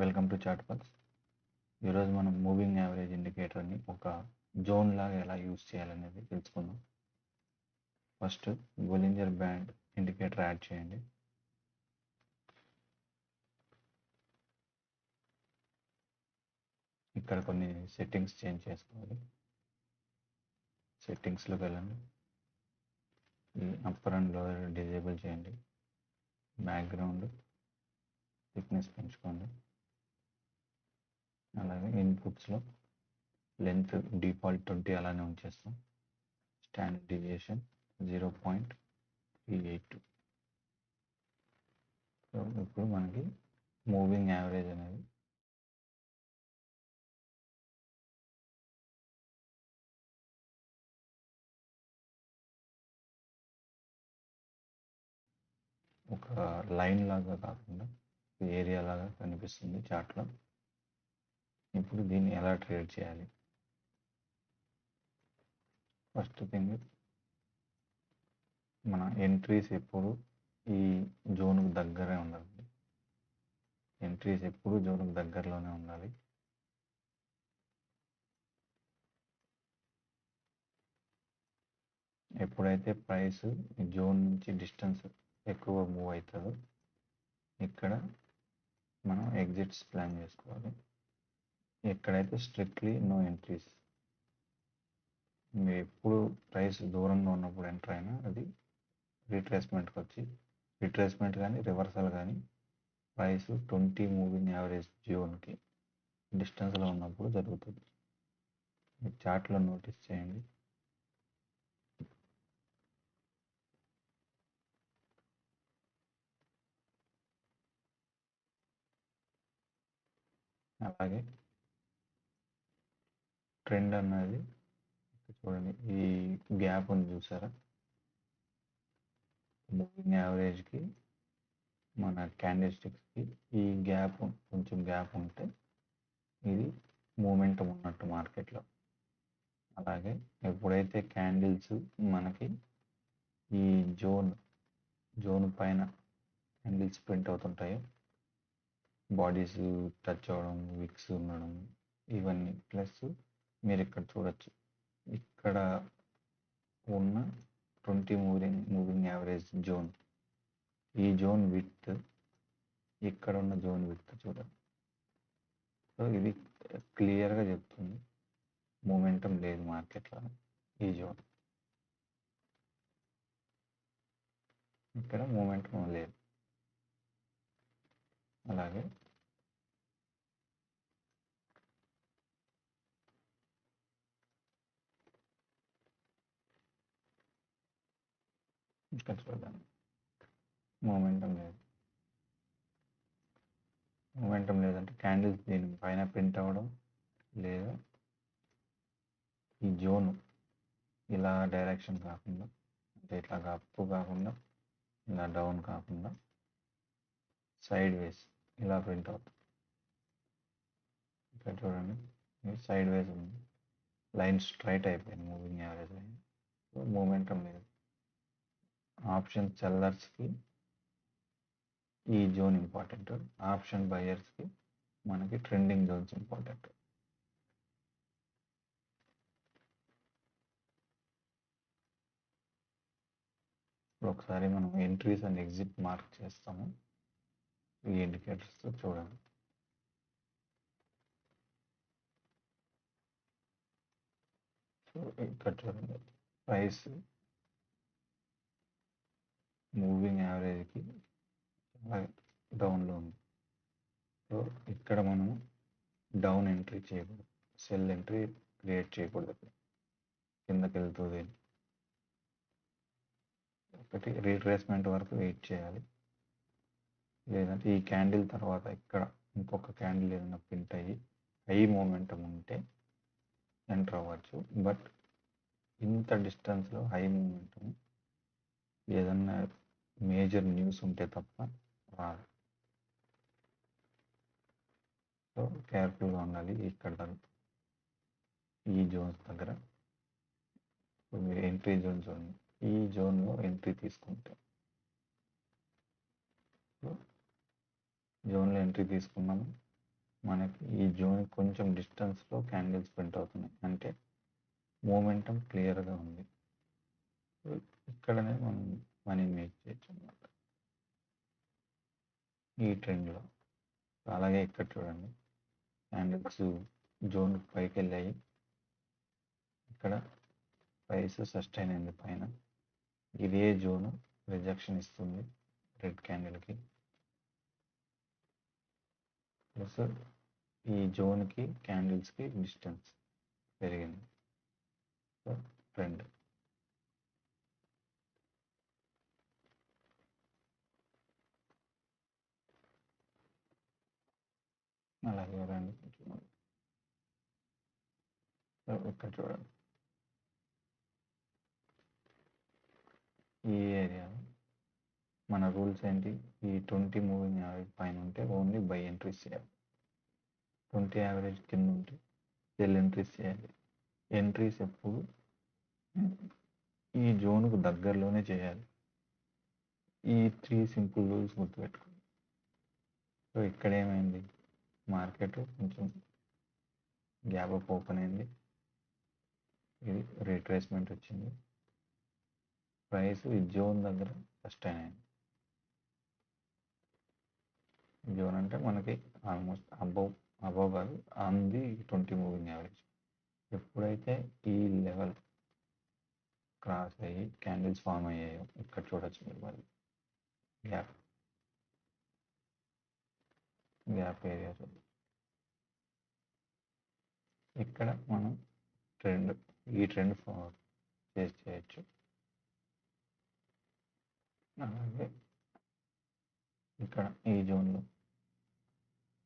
Welcome to chart pulse. ఈరోజు మనం moving average ఇండికేటర్ని ఒక జోన్ లాగా ఎలా యూజ్ చేయాలనేది తెలుసుకుందాం. First Bollinger band indicator add చేయండి. ఇక్కడ కొన్ని సెట్టింగ్స్ చేంజ్ చేసుకోవాలి. సెట్టింగ్స్లోకి వెళ్ళండి. ఈ అప్పర్ అండ్ లోయర్ డిజేబుల్ చేయండి. బ్యాక్గ్రౌండ్ థిక్నెస్ పెంచుకోండి. అలాగే ఇన్పుట్స్లో లెంత్ డిఫాల్ట్ 20 అలానే ఉంచేస్తాం. Standard deviation 0.382. సో ఇప్పుడు మనకి మూవింగ్ యావరేజ్ అనేది ఒక లైన్ లాగా కాకుండా ఏరియా లాగా కనిపిస్తుంది చార్ట్లో. ఇప్పుడు దీన్ని ఎలా ట్రేడ్ చేయాలి? ఫస్ట్ థింగ్, మన ఎంట్రీస్ ఎప్పుడు ఈ జోన్కు దగ్గరే ఉండాలి. ఎంట్రీస్ ఎప్పుడు జోన్కు దగ్గరలోనే ఉండాలి. ఎప్పుడైతే ప్రైస్ ఈ జోన్ నుంచి డిస్టెన్స్ ఎక్కువ మూవ్ అవుతుందో ఇక్కడ మనం ఎగ్జిట్స్ ప్లాన్ చేసుకోవాలి. ఎక్కడైతే స్ట్రిక్ట్లీ నో ఎంట్రీస్. మీరు ఎప్పుడు ప్రైస్ దూరంగా ఉన్నప్పుడు ఎంటర్ అయినా అది రిట్రేస్మెంట్కి వచ్చి రిట్రేస్మెంట్ కానీ రివర్సల్ కానీ ప్రైస్ 20 మూవింగ్ యావరేజ్ జోన్కి డిస్టెన్స్లో ఉన్నప్పుడు జరుగుతుంది. చార్ట్లో నోటీస్ చేయండి. అలాగే ట్రెండ్ అన్నది చూడండి, ఈ గ్యాప్ ఉంది చూసారా? మూవింగ్ యావరేజ్కి మన క్యాండిల్ స్టిక్స్కి ఈ గ్యాప్ కొంచెం గ్యాప్ ఉంటే ఇది మూమెంటం ఉన్నట్టు మార్కెట్లో. అలాగే ఎప్పుడైతే క్యాండిల్స్ మనకి ఈ జోన్ పైన క్యాండిల్స్ ప్రింట్ అవుతుంటాయో, బాడీస్ టచ్ అవ్వడం, విక్స్ ఉండడం, ఇవన్నీ ప్లస్ మీరు ఇక్కడ చూడొచ్చు, ఇక్కడ ఉన్న 20 మూవింగ్ యావరేజ్ జోన్, ఈ జోన్ విడ్త్, ఇక్కడ ఉన్న జోన్ విడ్త్ చూడండి. సో ఇది క్లియర్గా చెప్తుంది మూమెంటం లేదు మార్కెట్లో. ఈ జోన్ ఇక్కడ మూమెంటం లేదు. అలాగే ఇక్కడ చూడండి, మూమెంటం లేదు. మూమెంటం లేదంటే క్యాండిల్స్ దీని పైన ప్రింట్ అవ్వడం, లేదా ఈ జోన్ ఇలా డైరెక్షన్ కాకుండా, అంటే ఇట్లా అప్ కాకుండా, ఇలా డౌన్ కాకుండా సైడ్ వేస్ ఇలా ప్రింట్ అవుతుంది. ఇక్కడ చూడండి, సైడ్ వేస్ ఉంది, లైన్ స్ట్రైట్ అయిపోయింది moving average line. So momentum లేదు. ఆప్షన్ సెల్లర్స్కి ఈ జోన్ ఇంపార్టెంట్, ఆప్షన్ బయర్స్కి మనకి ట్రెండింగ్ జోన్స్ ఇంపార్టెంట్. ఇప్పుడు ఒకసారి మనం ఎంట్రీస్ అండ్ ఎగ్జిట్ మార్క్ చేస్తాము. ఈ ఇండికేటర్స్తో చూడండి. సో ఇక్కడ చూడండి, ప్రైస్ మూవింగ్ యావరేజ్కి డౌన్లో ఉంది. సో ఇక్కడ మనం డౌన్ ఎంట్రీ చేయకూడదు, సెల్ ఎంట్రీ క్రియేట్ చేయకూడదు. కిందకి వెళ్తుంది, ఒకటి రీట్రేస్మెంట్ వరకు వెయిట్ చేయాలి. లేదంటే ఈ క్యాండిల్ తర్వాత ఇక్కడ ఇంకొక క్యాండిల్ ఏదైనా ప్రింట్ అయ్యి హై మూమెంటం ఉంటే ఎంటర్ అవ్వచ్చు. బట్ ఇంత డిస్టెన్స్లో హై మూమెంటం ఏదన్నా మేజర్ న్యూస్ ఉంటే తప్ప రాదు. సో కేర్ఫుల్గా ఉండాలి. ఇక్కడ ఈ జోన్స్ దగ్గర మీరు ఎంట్రీ జోన్ చూడండి, ఈ జోన్లో ఎంట్రీ తీసుకుంటే, జోన్లో ఎంట్రీ తీసుకున్నాము, మనకి ఈ జోన్ కొంచెం డిస్టెన్స్లో క్యాండిల్స్ ప్రింట్ అవుతున్నాయి, అంటే మూమెంటం క్లియర్గా ఉంది. ఇక్కడనే మనం మనీ మేక్ చేయొచ్చు అన్నమాట ఈ ట్రెండ్లో. అలాగే ఇక్కడ చూడండి, క్యాండిల్స్ జోన్ పైకి వెళ్ళాయి, ఇక్కడ ప్రైస్ సస్టైన్ అయింది పైన. ఇదే జోన్ రిజెక్షన్ ఇస్తుంది రెడ్ క్యాండిల్కి. ప్లస్ ఈ జోన్కి క్యాండిల్స్కి డిస్టెన్స్ పెరిగింది. సో ట్రెండ్ అలాగే రండి. ఇక్కడ చూడండి, ఈ ఏరియా మన రూల్స్ ఏంటి, ఈ 20 మూవింగ్ యావరేజ్ పైన ఉంటే ఓన్లీ బై ఎంట్రీస్ చేయాలి, 20 యావరేజ్ కింద ఉంటే సెల్ ఎంట్రీస్ చేయాలి. ఎంట్రీస్ ఎప్పుడు ఈ జోన్కు దగ్గరలోనే చేయాలి. ఈ 3 సింపుల్ రూల్స్ గుర్తుపెట్టుకోండి. సో ఇక్కడ ఏమైంది, మార్కెట్ కొంచెం గ్యాప్ అప్ ఓపెన్ అయింది, ఇది రిట్రేస్మెంట్ వచ్చింది, ప్రైస్ ఈ జోన్ దగ్గర సస్టైన్ అయింది. జోన్ అంటే మనకి ఆల్మోస్ట్ అబౌవ్ కాదు, ఆన్ ది 20 మూవింగ్ యావరేజ్. ఎప్పుడైతే ఈ లెవెల్ క్రాస్ అయ్యి క్యాండిల్స్ ఫామ్ అయ్యాయో ఇక్కడ చూడొచ్చు మీరు, మళ్ళీ గ్యాప్ ఏరియా చూడొచ్చు. ఇక్కడ మనం ఈ ట్రెండ్ ఫేస్ చేయొచ్చు. అలాగే ఇక్కడ ఈ జోన్లో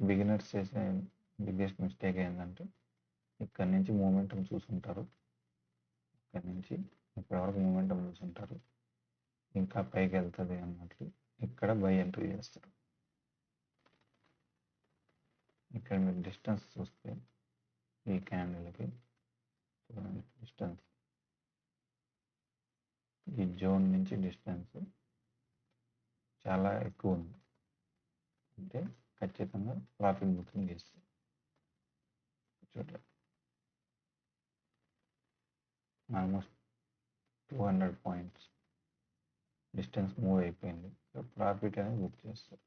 బిగినర్స్ చేసే బిగ్గెస్ట్ మిస్టేక్ ఏంటంటే, ఇక్కడ నుంచి మూమెంటం చూసుంటారు, ఇక్కడ నుంచి ఇక్కడ వరకు మూమెంటం చూసుంటారు, ఇంకా పైకి వెళ్తుంది అన్నట్లు ఇక్కడ బై ఎంట్రీ చేస్తారు. ఇక్కడ మీరు డిస్టెన్స్ చూస్తే ఈ క్యాండిల్కి చూడండి, డిస్టెన్స్ ఈ జోన్ నుంచి డిస్టెన్స్ చాలా ఎక్కువ ఉంది, అంటే ఖచ్చితంగా ప్రాఫిట్ బుకింగ్ చేస్తుంది. చూడండి, ఆల్మోస్ట్ 200 పాయింట్స్ డిస్టెన్స్ మూవ్ అయిపోయింది, ప్రాఫిట్ అనేది బుక్ చేస్తారు.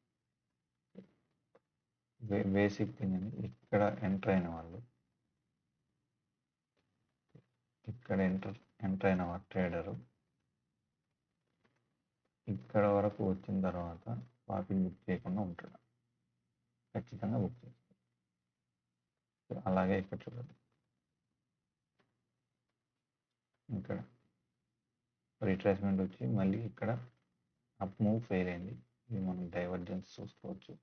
బేసిక్ థింగ్ అని ఇక్కడ ఎంటర్ అయిన వాళ్ళు, ఇక్కడ ఎంటర్ అయిన ట్రేడరు ఇక్కడ వరకు వచ్చిన తర్వాత ప్రాఫిట్ బుక్ చేయకుండా ఉంటాడు, ఖచ్చితంగా బుక్ చేస్తాడు. అలాగే ఇక్కడ చూడండి, ఇక్కడ రిట్రేస్మెంట్ వచ్చి మళ్ళీ ఇక్కడ అప్ మూవ్ ఫెయిల్ అయింది. ఇది మనం డైవర్జెన్స్ చూసుకోవచ్చు,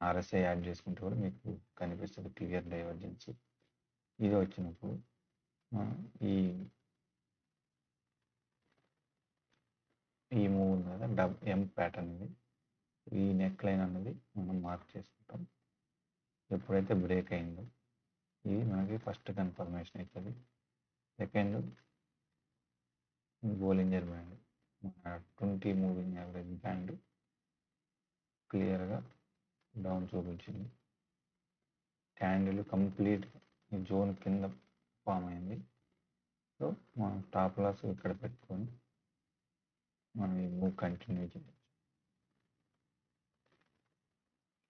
ఆర్ఎస్ఐ యాడ్ చేసుకుంటే కూడా మీకు కనిపిస్తుంది క్లియర్ డైవర్జెన్స్. ఇది వచ్చినప్పుడు ఈ ఈ మూవ్ ఉంది కదా, ఎం ప్యాటర్న్, ఇది ఈ నెక్ లైన్ అనేది మనం మార్క్ చేసుకుంటాం. ఎప్పుడైతే బ్రేక్ అయిందో ఇది మనకి ఫస్ట్ కన్ఫర్మేషన్ అవుతుంది. సెకండ్ బోలింజర్ బ్యాండ్, మన 20 మూవింగ్ యావరేజ్ బ్యాండ్ క్లియర్గా డౌన్ చూపించింది. క్యాండిల్ కంప్లీట్ ఈ జోన్ కింద ఫామ్ అయింది. సో మనం టాప్ లాస్ ఇక్కడ పెట్టుకొని మనం ఈ మూవ్ కంటిన్యూ చేయొచ్చు.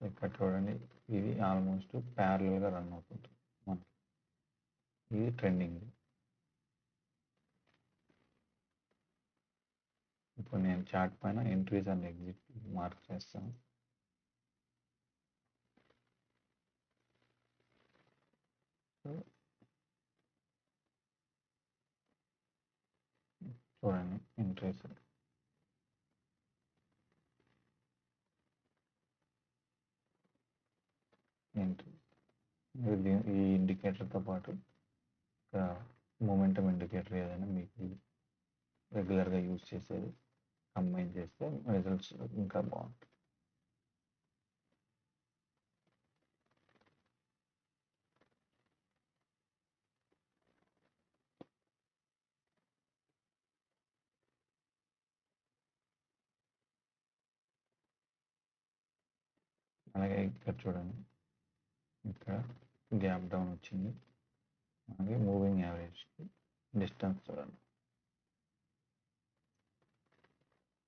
ఇక్కడ చూడండి, ఇది ఆల్మోస్ట్ ప్యారలల్గా రన్ అవుతుంది మనకి, ఇది ట్రెండింగ్. ఇప్పుడు నేను చార్ట్ పైన ఎంట్రీస్ అండ్ ఎగ్జిట్ మార్క్ చేస్తాను. చూడండి ఎంట్రీస్, ఈ ఇండికేటర్తో పాటు ఇక్కడ మూమెంటం ఇండికేటర్ ఏదైనా మీకు రెగ్యులర్గా యూజ్ చేసేది కంబైన్ చేస్తే రిజల్ట్స్ ఇంకా బాగుంటుంది. అలాగే ఇక్కడ చూడండి, ఇక్కడ గ్యాప్ డౌన్ వచ్చింది. అలాగే మూవింగ్ యావరేజ్కి డిస్టెన్స్ చూడండి.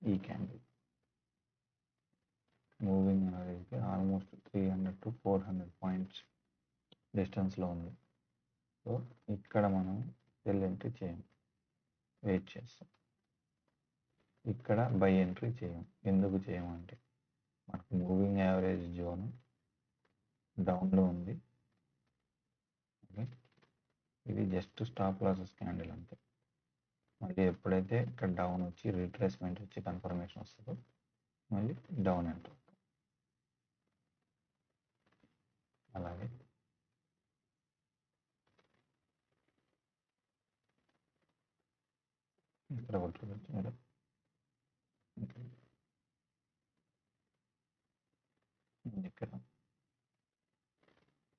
ఈ క్యాండిల్ మూవింగ్ యావరేజ్కి ఆల్మోస్ట్ 300 to 400 పాయింట్స్ డిస్టెన్స్లో ఉంది. సో ఇక్కడ మనం సెల్ ఎంట్రీ చేయం, వెయిట్ చేస్తాం. ఇక్కడ బై ఎంట్రీ చేయం. ఎందుకు చేయమంటే మనకు మూవింగ్ యావరేజ్ జోన్ డౌన్లో ఉంది. ఓకే, ఇది జస్ట్ స్టాప్ లాసెస్ క్యాండిల్ అంతే. మళ్ళీ ఎప్పుడైతే ఇక్కడ డౌన్ వచ్చి రీట్రేస్మెంట్ వచ్చి కన్ఫర్మేషన్ వస్తుందో మళ్ళీ డౌన్ ఎంటర్. అలాగే ఇక్కడ ఒకటి చూడొచ్చు మీరు.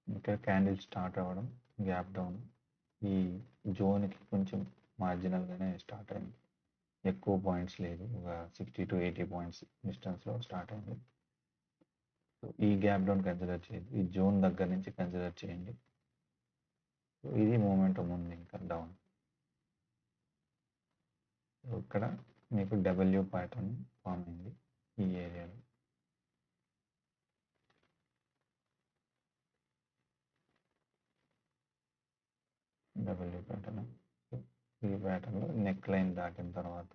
ఇక్కడ క్యాండిల్ స్టార్ట్ అవ్వడం, గ్యాప్ డౌన్ ఈ జోన్కి కొంచెం మార్జినల్గానే స్టార్ట్ అయింది. ఎక్కువ పాయింట్స్ లేదు, ఒక 60 to 80 పాయింట్స్ డిస్టెన్స్లో స్టార్ట్ అయింది. సో ఈ గ్యాప్ డౌన్ కన్సిడర్ చేయదు, ఈ జోన్ దగ్గర నుంచి కన్సిడర్ చేయండి. సో ఇది మూమెంటం ఉంది ఇంకా డౌన్. ఇక్కడ మీకు డబ్ల్యూ ప్యాటర్న్ ఫామ్ అయింది ఈ ఏరియాలో. డబ్ల్యూ ప్యాటర్న్, ఈ ప్యాటర్న్లో నెక్ లైన్ దాటిన తర్వాత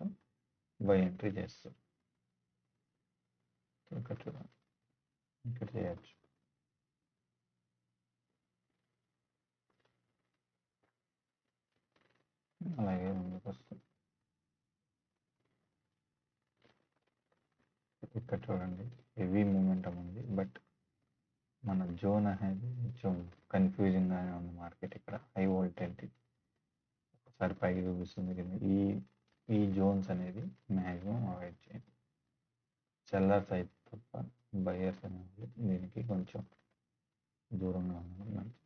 బై ఎంట్రీ చేస్తారు. ఇక్కడ చూడండి, ఇక్కడ చేయొచ్చు. అలాగే ముందుకు వస్తుంది. ఇక్కడ చూడండి, హెవీ మూమెంటం ఉంది, బట్ మన జోన్ అనేది కొంచెం కన్ఫ్యూజింగ్గానే ఉంది మార్కెట్. ఇక్కడ హై వోల్టాలిటీ ఒకసారి పైకి చూపిస్తుంది కదా, ఈ జోన్స్ అనేది మ్యాక్సిమం అవాయిడ్ చేయండి. సెల్లర్స్ అయితే తప్ప బయర్స్ అనేది దీనికి కొంచెం దూరంగా ఉండడం మంచిది.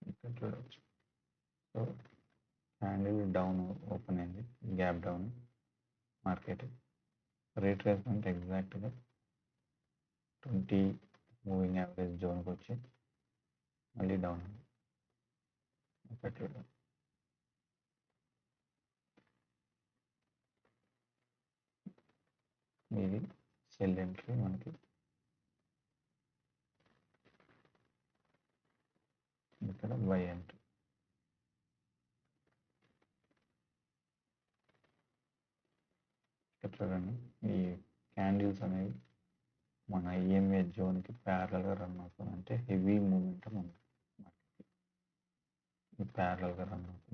ఇక్కడ చూడవచ్చు. సో హ్యాండిల్ డౌన్ ఓపెన్ అయింది, గ్యాప్ డౌన్ మార్కెట్. రీట్రేస్మెంట్ ఎగ్జాక్ట్గా 20 మూవింగ్ యావరేజ్ జోన్కి వచ్చి మళ్ళీ డౌన్. ఇక్కడ చూడండి, ఇది సెల్ ఎంట్రీ మనకి. ఇక్కడ బై ఎంట్రీ. ఇక్కడ చూడండి, ఈ క్యాండిల్స్ అనేవి మన ఈఎంఏ జోన్కి ప్యారలల్గా రన్ అవుతుంది. అంటే హెవీ మూమెంటం ఉంది, ప్యారలల్గా రన్ అవుతుంది.